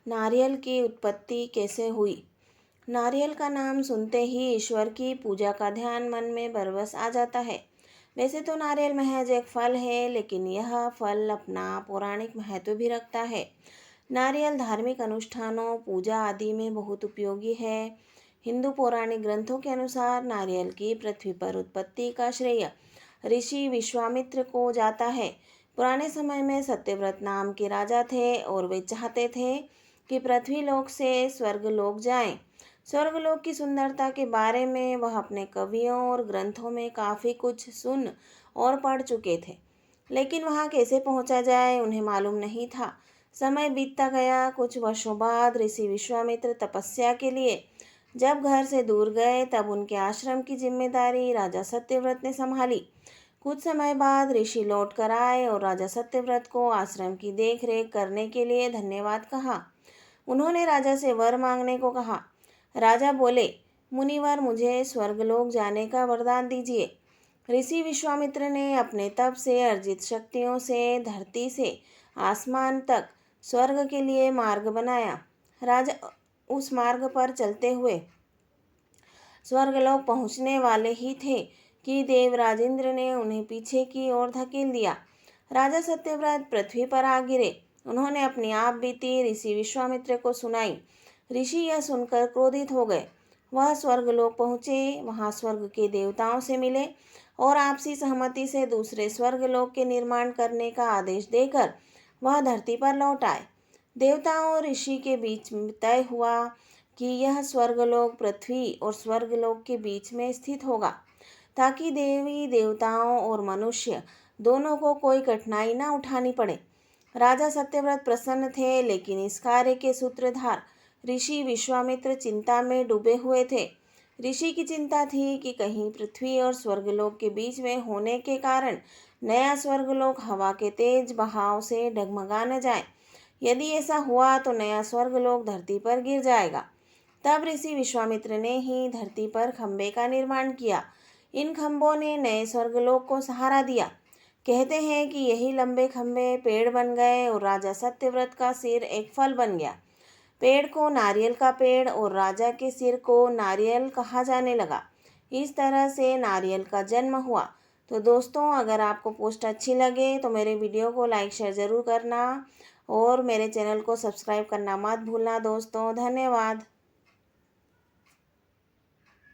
नारियल की उत्पत्ति कैसे हुई। नारियल का नाम सुनते ही ईश्वर की पूजा का ध्यान मन में बरबस आ जाता है। वैसे तो नारियल महज एक फल है, लेकिन यह फल अपना पौराणिक महत्व भी रखता है। नारियल धार्मिक अनुष्ठानों, पूजा आदि में बहुत उपयोगी है। हिंदू पौराणिक ग्रंथों के अनुसार नारियल की पृथ्वी पर उत्पत्ति का श्रेय ऋषि विश्वामित्र को जाता है। पुराने समय में सत्यव्रत नाम के राजा थे और वे चाहते थे कि पृथ्वी लोक से स्वर्ग लोक जाएं। स्वर्गलोक की सुंदरता के बारे में वह अपने कवियों और ग्रंथों में काफ़ी कुछ सुन और पढ़ चुके थे, लेकिन वहाँ कैसे पहुँचा जाए उन्हें मालूम नहीं था। समय बीतता गया। कुछ वर्षों बाद ऋषि विश्वामित्र तपस्या के लिए जब घर से दूर गए, तब उनके आश्रम की जिम्मेदारी राजा सत्यव्रत ने संभाली। कुछ समय बाद ऋषि लौट कर आए और राजा सत्यव्रत को आश्रम की देख रेख करने के लिए धन्यवाद कहा। उन्होंने राजा से वर मांगने को कहा। राजा बोले, मुनिवर, मुझे स्वर्गलोक जाने का वरदान दीजिए। ऋषि विश्वामित्र ने अपने तप से अर्जित शक्तियों से धरती से आसमान तक स्वर्ग के लिए मार्ग बनाया। राजा उस मार्ग पर चलते हुए स्वर्गलोक पहुंचने वाले ही थे कि देवराज इंद्र ने उन्हें पीछे की ओर धकेल दिया। राजा सत्यव्रत पृथ्वी पर आ गिरे। उन्होंने अपनी आप बीती ऋषि विश्वामित्र को सुनाई। ऋषि यह सुनकर क्रोधित हो गए। वह स्वर्गलोक पहुँचे, वहाँ स्वर्ग के देवताओं से मिले और आपसी सहमति से दूसरे स्वर्गलोक के निर्माण करने का आदेश देकर वह धरती पर लौट आए। देवताओं और ऋषि के बीच तय हुआ कि यह स्वर्गलोक पृथ्वी और स्वर्गलोक के बीच में स्थित होगा, ताकि देवी देवताओं और मनुष्य दोनों को कोई कठिनाई न उठानी पड़े। राजा सत्यव्रत प्रसन्न थे, लेकिन इस कार्य के सूत्रधार ऋषि विश्वामित्र चिंता में डूबे हुए थे। ऋषि की चिंता थी कि कहीं पृथ्वी और स्वर्गलोक के बीच में होने के कारण नया स्वर्गलोक हवा के तेज बहाव से डगमगा न जाए। यदि ऐसा हुआ तो नया स्वर्गलोक धरती पर गिर जाएगा। तब ऋषि विश्वामित्र ने ही धरती पर खंबे का निर्माण किया। इन खंभों ने नए स्वर्गलोक को सहारा दिया। कहते हैं कि यही लंबे खंभे पेड़ बन गए और राजा सत्यव्रत का सिर एक फल बन गया। पेड़ को नारियल का पेड़ और राजा के सिर को नारियल कहा जाने लगा। इस तरह से नारियल का जन्म हुआ। तो दोस्तों, अगर आपको पोस्ट अच्छी लगे तो मेरे वीडियो को लाइक शेयर ज़रूर करना और मेरे चैनल को सब्सक्राइब करना मत भूलना दोस्तों। धन्यवाद।